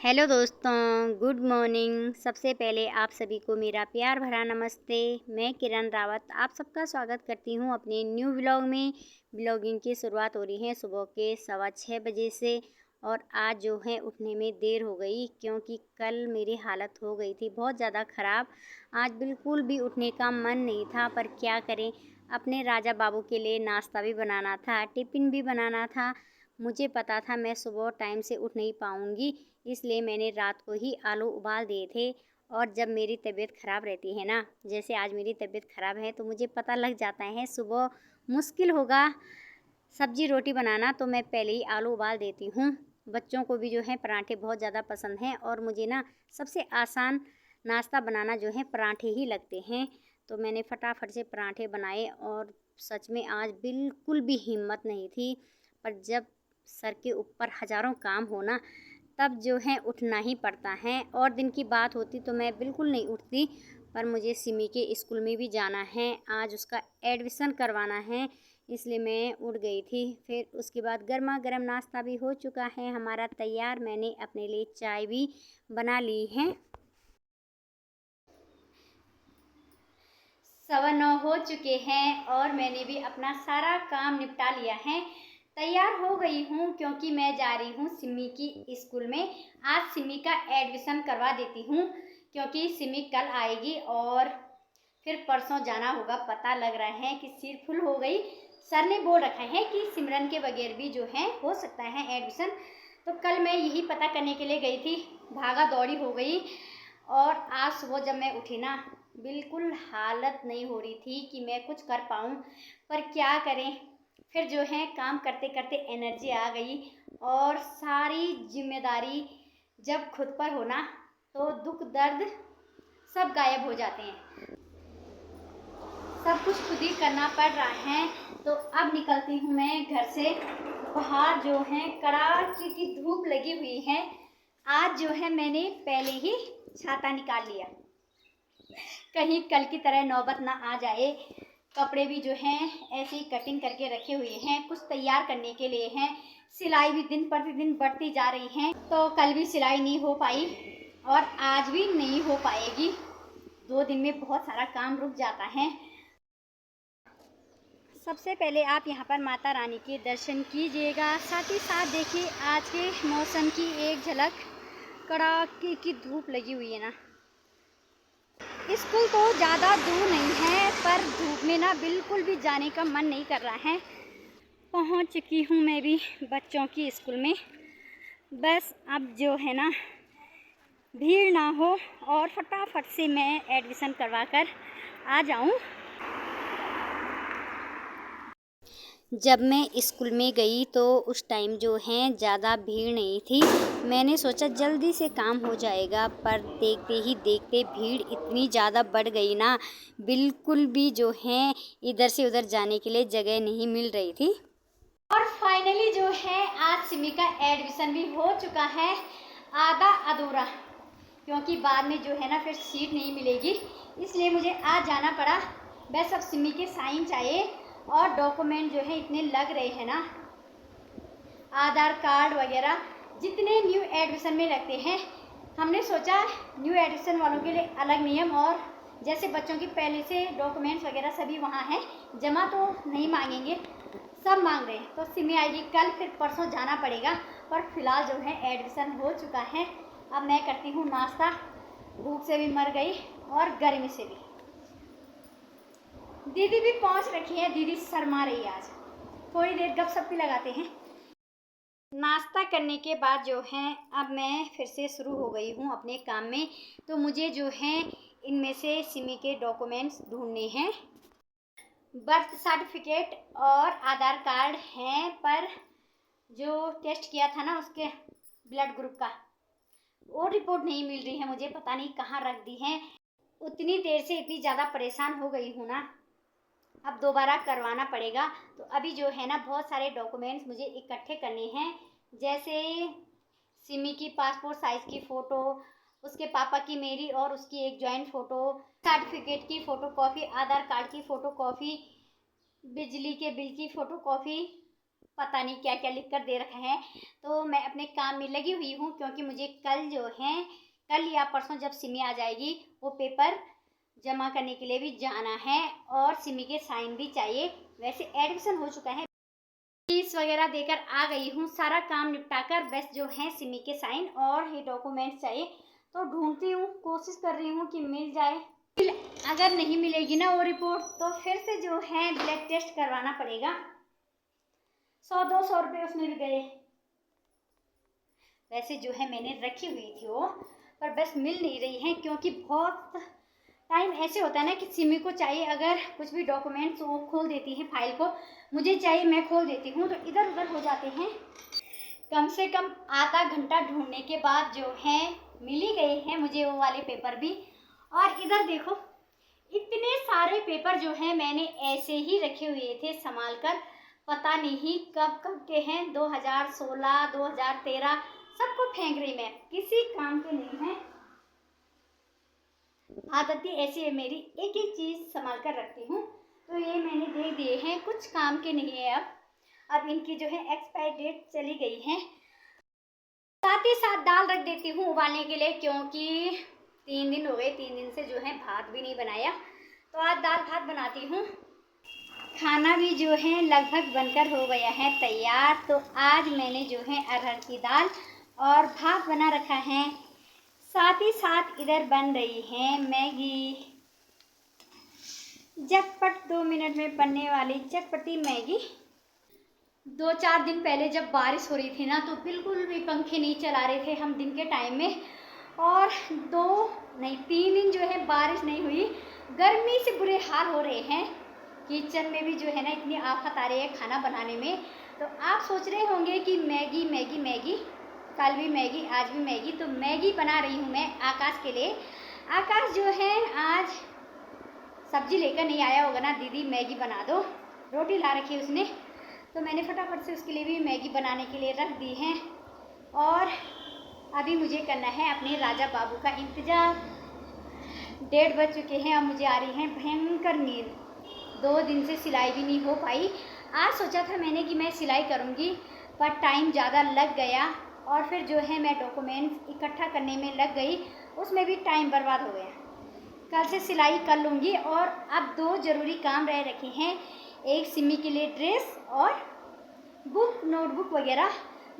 Hello दोस्तों, good morning. सबसे पहले आप सभी को मेरा प्यार भरा नमस्ते। मैं किरण रावत आप सबका स्वागत करती हूँ अपने न्यू व्लॉग में। ब्लॉगिंग की शुरुआत हो रही है सुबह के 6:15 बजे से। और आज जो है उठने में देर हो गई क्योंकि कल मेरी हालत हो गई थी बहुत ज़्यादा ख़राब। आज बिल्कुल भी उठने का मन नहीं था, पर क्या करें, अपने राजा बाबू के लिए नाश्ता भी बनाना था, टिफ़िन भी बनाना था। मुझे पता था मैं सुबह टाइम से उठ नहीं पाऊँगी, इसलिए मैंने रात को ही आलू उबाल दिए थे। और जब मेरी तबीयत ख़राब रहती है ना, जैसे आज मेरी तबीयत ख़राब है, तो मुझे पता लग जाता है सुबह मुश्किल होगा सब्ज़ी रोटी बनाना, तो मैं पहले ही आलू उबाल देती हूँ। बच्चों को भी जो है पराठे बहुत ज़्यादा पसंद हैं और मुझे ना सबसे आसान नाश्ता बनाना जो है पराठे ही लगते हैं। तो मैंने फटाफट से पराठे बनाए और सच में आज बिल्कुल भी हिम्मत नहीं थी। पर जब सर के ऊपर हज़ारों काम हो ना, तब जो है उठना ही पड़ता है। और दिन की बात होती तो मैं बिल्कुल नहीं उठती, पर मुझे सिमी के स्कूल में भी जाना है, आज उसका एडमिशन करवाना है, इसलिए मैं उठ गई थी। फिर उसके बाद गर्मा गर्म नाश्ता भी हो चुका है हमारा तैयार। मैंने अपने लिए चाय भी बना ली है। 9:15 हो चुके हैं और मैंने भी अपना सारा काम निपटा लिया है। तैयार हो गई हूँ क्योंकि मैं जा रही हूँ सिमी की स्कूल में। आज सिमी का एडमिशन करवा देती हूँ क्योंकि सिमी कल आएगी और फिर परसों जाना होगा। पता लग रहा है कि सीट फुल हो गई। सर ने बोल रखा है कि सिमरन के बगैर भी जो है हो सकता है एडमिशन। तो कल मैं यही पता करने के लिए गई थी, भागा दौड़ी हो गई। और आज सुबह जब मैं उठी ना, बिल्कुल हालत नहीं हो रही थी कि मैं कुछ कर पाऊँ, पर क्या करें, फिर जो है काम करते करते एनर्जी आ गई। और सारी जिम्मेदारी जब खुद पर हो ना, तो दुख दर्द सब गायब हो जाते हैं। सब कुछ खुद ही करना पड़ रहा है। तो अब निकलती हूँ मैं घर से। बाहर जो है कड़ाके की धूप लगी हुई है। आज जो है मैंने पहले ही छाता निकाल लिया, कहीं कल की तरह नौबत ना आ जाए। कपड़े भी जो हैं ऐसे ही कटिंग करके रखे हुए हैं, कुछ तैयार करने के लिए हैं। सिलाई भी दिन प्रतिदिन बढ़ती जा रही है, तो कल भी सिलाई नहीं हो पाई और आज भी नहीं हो पाएगी। 2 दिन में बहुत सारा काम रुक जाता है। सबसे पहले आप यहाँ पर माता रानी के दर्शन कीजिएगा, साथ ही साथ देखिए आज के मौसम की एक झलक। कड़ाके की धूप लगी हुई है ना। स्कूल तो ज़्यादा दूर नहीं है, पर धूप में ना बिल्कुल भी जाने का मन नहीं कर रहा है। पहुँच चुकी हूँ मैं भी बच्चों की स्कूल में। बस अब जो है ना भीड़ ना हो और फटाफट से मैं एडमिशन करवा कर आ जाऊँ। जब मैं स्कूल में गई तो उस टाइम जो है ज़्यादा भीड़ नहीं थी। मैंने सोचा जल्दी से काम हो जाएगा, पर देखते ही देखते भीड़ इतनी ज़्यादा बढ़ गई ना, बिल्कुल भी जो है इधर से उधर जाने के लिए जगह नहीं मिल रही थी। और फाइनली जो है आज सिमी का एडमिशन भी हो चुका है, आधा अधूरा, क्योंकि बाद में जो है ना फिर सीट नहीं मिलेगी, इसलिए मुझे आज जाना पड़ा। बस अब सिमी के साइन चाहिए और डॉक्यूमेंट जो है इतने लग रहे हैं ना, आधार कार्ड वगैरह जितने न्यू एडमिशन में लगते हैं। हमने सोचा न्यू एडमिशन वालों के लिए अलग नियम, और जैसे बच्चों की पहले से डॉक्यूमेंट्स वगैरह सभी वहाँ हैं, जमा तो नहीं मांगेंगे, सब मांग रहे हैं। तो सिमी आएगी कल, फिर परसों जाना पड़ेगा। पर फिलहाल जो है एडमिशन हो चुका है। अब मैं करती हूँ नाश्ता, भूख से भी मर गई और गर्मी से भी। दीदी भी पहुंच रखी है, दीदी शर्मा रही है आज। थोड़ी देर गपशप भी लगाते हैं। नाश्ता करने के बाद जो है अब मैं फिर से शुरू हो गई हूँ अपने काम में। तो मुझे जो है इनमें से सिमी के डॉक्यूमेंट्स ढूंढने हैं। बर्थ सर्टिफिकेट और आधार कार्ड हैं, पर जो टेस्ट किया था ना उसके ब्लड ग्रुप का, वो रिपोर्ट नहीं मिल रही है मुझे, पता नहीं कहाँ रख दी है। उतनी देर से इतनी ज़्यादा परेशान हो गई हूँ ना, अब दोबारा करवाना पड़ेगा। तो अभी जो है ना बहुत सारे डॉक्यूमेंट्स मुझे इकट्ठे करने हैं, जैसे सिमी की पासपोर्ट साइज़ की फ़ोटो, उसके पापा की, मेरी और उसकी एक जॉइंट फ़ोटो, सर्टिफिकेट की फ़ोटोकॉपी, आधार कार्ड की फ़ोटोकॉपी, बिजली के बिल की फ़ोटोकॉपी, पता नहीं क्या क्या लिख कर दे रखा है। तो मैं अपने काम में लगी हुई हूँ, क्योंकि मुझे कल जो है, कल या परसों जब सिमी आ जाएगी, वो पेपर जमा करने के लिए भी जाना है और सिमी के साइन भी चाहिए। वैसे एडमिशन हो चुका है, फीस वगैरह देकर आ गई हूँ, सारा काम निपटाकर, बस जो है सिमी के साइन और ये डॉक्यूमेंट्स चाहिए। तो ढूंढती हूँ, कोशिश कर रही हूँ कि मिल जाए। अगर नहीं मिलेगी ना वो रिपोर्ट, तो फिर से जो है ब्लड टेस्ट करवाना पड़ेगा। 100-200 रुपये उसमें भी गए। वैसे जो है मैंने रखी हुई थी वो, पर बस मिल नहीं रही है, क्योंकि बहुत टाइम ऐसे होता है ना कि सिमी को चाहिए, अगर कुछ भी डॉक्यूमेंट्स वो खोल देती है फाइल को, मुझे चाहिए मैं खोल देती हूँ, तो इधर उधर हो जाते हैं। कम से कम आधा घंटा ढूंढने के बाद जो है मिल ही गए हैं मुझे वो वाले पेपर भी। और इधर देखो, इतने सारे पेपर जो हैं मैंने ऐसे ही रखे हुए थे संभाल कर, पता नहीं कब कब के हैं, 2016, 2013, सबको फेंक रही मैं, किसी काम के नहीं है। आदत ही ऐसी है मेरी, एक एक चीज़ संभाल कर रखती हूँ। तो ये मैंने दे दिए हैं, कुछ काम के नहीं है अब इनकी जो है एक्सपायर डेट चली गई है। साथ ही साथ दाल रख देती हूँ उबालने के लिए, क्योंकि 3 दिन हो गए, 3 दिन से जो है भात भी नहीं बनाया, तो आज दाल भात बनाती हूँ। खाना भी जो है लगभग बनकर हो गया है तैयार। तो आज मैंने जो है अरहर की दाल और भात बना रखा है, साथ ही साथ इधर बन रही है मैगी, झटपट 2 मिनट में बनने वाली चटपटी मैगी। 2-4 दिन पहले जब बारिश हो रही थी ना, तो बिल्कुल भी पंखे नहीं चला रहे थे हम दिन के टाइम में, और 3 दिन जो है बारिश नहीं हुई, गर्मी से बुरे हाल हो रहे हैं। किचन में भी जो है ना इतनी आफत आ रही है खाना बनाने में। तो आप सोच रहे होंगे कि मैगी मैगी मैगी, कल भी मैगी आज भी मैगी, तो मैगी बना रही हूँ मैं आकाश के लिए। आकाश जो है आज सब्जी लेकर नहीं आया होगा ना, दीदी मैगी बना दो, रोटी ला रखी है उसने, तो मैंने फटाफट से उसके लिए भी मैगी बनाने के लिए रख दी है। और अभी मुझे करना है अपने राजा बाबू का इंतज़ार। 1:30 बज चुके हैं, अब मुझे आ रही है भयंकर नींद। 2 दिन से सिलाई भी नहीं हो पाई। आज सोचा था मैंने कि मैं सिलाई करूँगी, पर टाइम ज़्यादा लग गया, और फिर जो है मैं डॉक्यूमेंट्स इकट्ठा करने में लग गई, उसमें भी टाइम बर्बाद हो गया। कल से सिलाई कर लूँगी। और अब 2 ज़रूरी काम रह रखे हैं, एक सिमी के लिए ड्रेस और बुक नोटबुक वगैरह,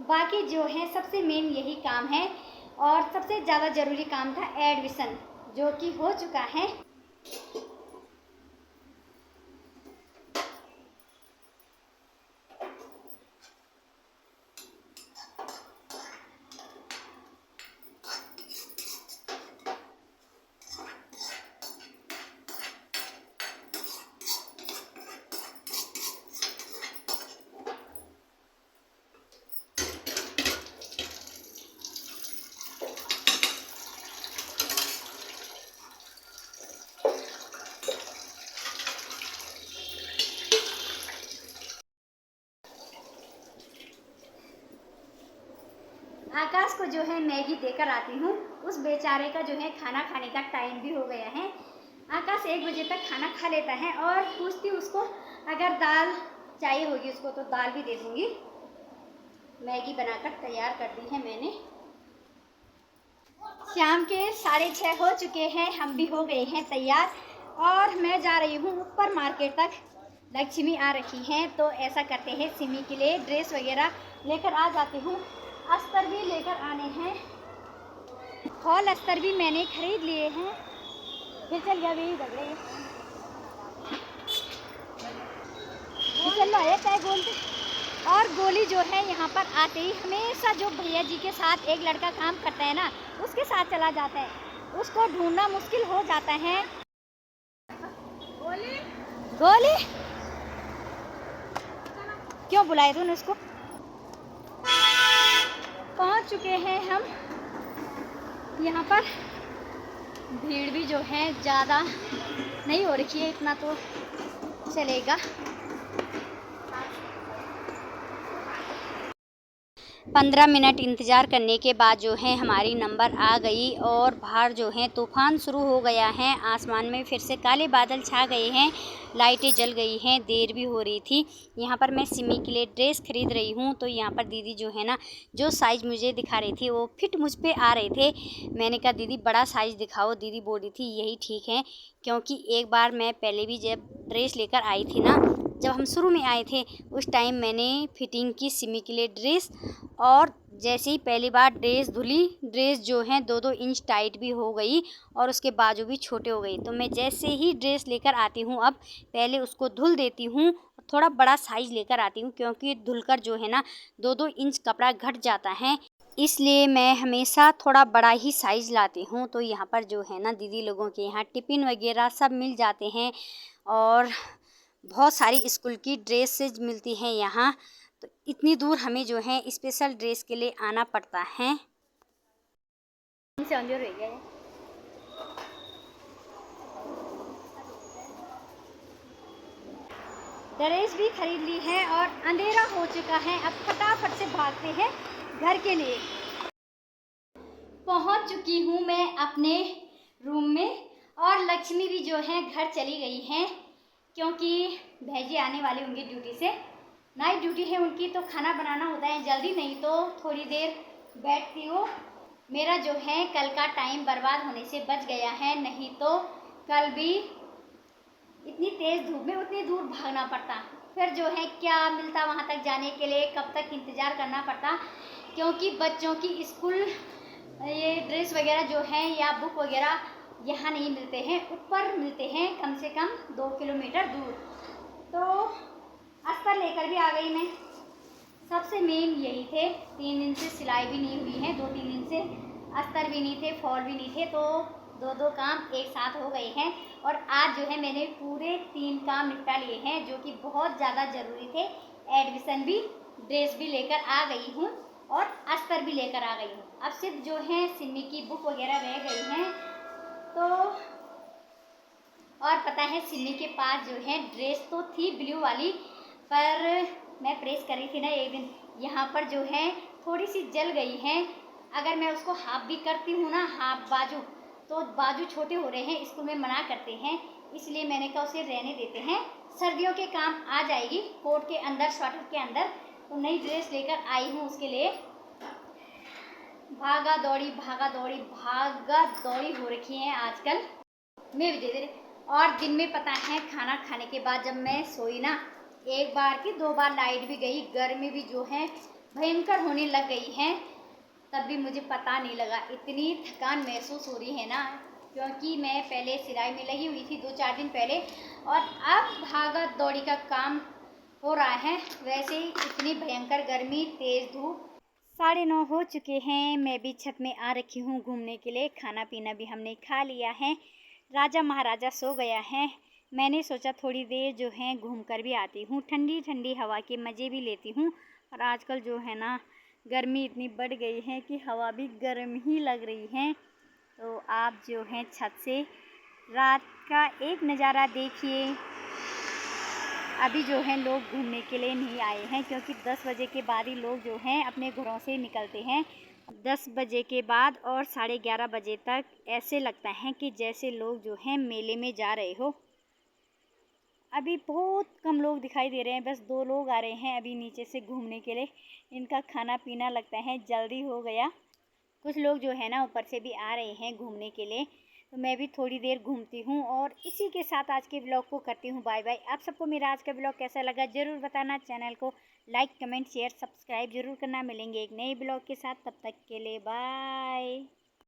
बाकी जो है सबसे मेन यही काम है। और सबसे ज़्यादा ज़रूरी काम था एडमिशन, जो कि हो चुका है। आकाश को जो है मैगी देकर आती हूँ, उस बेचारे का जो है खाना खाने का टाइम भी हो गया है। आकाश 1 बजे तक खाना खा लेता है, और पूछती हूँ उसको, अगर दाल चाहिए होगी उसको तो दाल भी दे दूँगी। मैगी बनाकर तैयार कर दी है मैंने। शाम के 6:30 हो चुके हैं, हम भी हो गए हैं तैयार, और मैं जा रही हूँ ऊपर मार्केट तक। लक्ष्मी आ रखी हैं, तो ऐसा करते हैं, सिमी के लिए ड्रेस वगैरह लेकर आ जाती हूँ। अस्तर भी लेकर आने हैं, फॉल अस्तर भी मैंने खरीद लिए हैं। फिर चल गया भी झगड़े चल रहा है तय गोल पे। और गोली जो है यहाँ पर आते ही हमेशा जो भैया जी के साथ एक लड़का काम करता है ना, उसके साथ चला जाता है, उसको ढूंढना मुश्किल हो जाता है। गोली गोली क्यों बुलाए तूने उसको? पहुंच चुके हैं हम यहाँ पर। भीड़ भी जो है ज़्यादा नहीं हो रखी है, इतना तो चलेगा। 15 मिनट इंतज़ार करने के बाद जो है हमारी नंबर आ गई और बाहर जो है तूफ़ान शुरू हो गया है। आसमान में फिर से काले बादल छा गए हैं, लाइटें जल गई हैं, देर भी हो रही थी। यहाँ पर मैं सिमी के लिए ड्रेस खरीद रही हूँ, तो यहाँ पर दीदी जो है ना, जो साइज़ मुझे दिखा रही थी वो फिट मुझ पे आ रहे थे। मैंने कहा दीदी बड़ा साइज़ दिखाओ, दीदी बोल रही थी यही ठीक है, क्योंकि एक बार मैं पहले भी जब ड्रेस लेकर आई थी ना, जब हम शुरू में आए थे उस टाइम मैंने फिटिंग की सिमी के लिए ड्रेस, और जैसे ही पहली बार ड्रेस धुली, ड्रेस जो है 2-2 इंच टाइट भी हो गई और उसके बाजू भी छोटे हो गई। तो मैं जैसे ही ड्रेस लेकर आती हूँ अब पहले उसको धुल देती हूँ, थोड़ा बड़ा साइज़ लेकर आती हूँ, क्योंकि धुलकर जो है ना 2-2 इंच कपड़ा घट जाता है, इसलिए मैं हमेशा थोड़ा बड़ा ही साइज़ लाती हूँ। तो यहाँ पर जो है ना दीदी लोगों के यहाँ टिफ़िन वगैरह सब मिल जाते हैं और बहुत सारी स्कूल की ड्रेसेज मिलती हैं यहाँ। तो इतनी दूर हमें जो है स्पेशल ड्रेस के लिए आना पड़ता है। ड्रेस भी खरीद ली है और अंधेरा हो चुका है, अब फटाफट से भागते हैं घर के लिए। पहुंच चुकी हूँ मैं अपने रूम में और लक्ष्मी भी जो है घर चली गई हैं, क्योंकि भैजी आने वाले होंगे ड्यूटी से, नाइट ड्यूटी है उनकी, तो खाना बनाना होता है जल्दी, नहीं तो थोड़ी देर बैठती हो। मेरा जो है कल का टाइम बर्बाद होने से बच गया है, नहीं तो कल भी इतनी तेज़ धूप में उतनी दूर भागना पड़ता, फिर जो है क्या मिलता वहाँ तक जाने के लिए, कब तक इंतज़ार करना पड़ता, क्योंकि बच्चों की स्कूल ये ड्रेस वगैरह जो है या बुक वगैरह यहाँ नहीं मिलते हैं, ऊपर मिलते हैं कम से कम 2 किलोमीटर दूर। तो अस्तर लेकर भी आ गई मैं। सबसे मेन यही थे, 3 दिन से सिलाई भी नहीं हुई है, 2-3 दिन से अस्तर भी नहीं थे, फॉल भी नहीं थे, तो 2-2 काम एक साथ हो गए हैं। और आज जो है मैंने पूरे 3 काम निपटा लिए हैं, जो कि बहुत ज़्यादा ज़रूरी थे। एडमिशन भी, ड्रेस भी लेकर आ गई हूँ और अस्तर भी लेकर आ गई हूँ। अब सिर्फ जो है सिमी की बुक वगैरह रह गई हैं। तो और पता है सिमी के पास जो है ड्रेस तो थी ब्लू वाली, पर मैं प्रेस करी थी ना एक दिन, यहाँ पर जो है थोड़ी सी जल गई है। अगर मैं उसको हाफ भी करती हूँ ना, हाफ बाजू, तो बाजू छोटे हो रहे हैं, स्कूल में मना करते हैं, इसलिए मैंने कहा उसे रहने देते हैं, सर्दियों के काम आ जाएगी, कोट के अंदर, स्वेटर के अंदर। तो नई ड्रेस लेकर आई हूँ उसके लिए। भागा दौड़ी हो रखी है आजकल, मैं भी दे और दिन में पता है खाना खाने के बाद जब मैं सोई ना, 1 बार की 2 बार लाइट भी गई, गर्मी भी जो है भयंकर होने लग गई है, तब भी मुझे पता नहीं लगा, इतनी थकान महसूस हो रही है ना, क्योंकि मैं पहले सिलाई में लगी हुई थी 2-4 दिन पहले, और अब भागा दौड़ी का काम हो रहा है। वैसे ही इतनी भयंकर गर्मी, तेज़ धूप। 9:30 हो चुके हैं, मैं भी छत में आ रखी हूँ घूमने के लिए। खाना पीना भी हमने खा लिया है, राजा महाराजा सो गया है। मैंने सोचा थोड़ी देर जो है घूम कर भी आती हूँ, ठंडी ठंडी हवा के मज़े भी लेती हूँ। और आजकल जो है ना गर्मी इतनी बढ़ गई है कि हवा भी गर्म ही लग रही है। तो आप जो है छत से रात का एक नज़ारा देखिए। अभी जो है लोग घूमने के लिए नहीं आए हैं, क्योंकि 10 बजे के बाद ही लोग जो हैं अपने घरों से निकलते हैं। 10 बजे के बाद और 11:30 बजे तक ऐसे लगता है कि जैसे लोग जो हैं मेले में जा रहे हो। अभी बहुत कम लोग दिखाई दे रहे हैं, बस 2 लोग आ रहे हैं अभी नीचे से घूमने के लिए। इनका खाना पीना लगता है जल्दी हो गया। कुछ लोग जो है ना ऊपर से भी आ रहे हैं घूमने के लिए, तो मैं भी थोड़ी देर घूमती हूँ। और इसी के साथ आज के ब्लॉग को करती हूँ बाय बाय। आप सबको मेरा आज का ब्लॉग कैसा लगा ज़रूर बताना। चैनल को लाइक, कमेंट, शेयर, सब्सक्राइब ज़रूर करना। मिलेंगे एक नए ब्लॉग के साथ, तब तक के लिए बाय।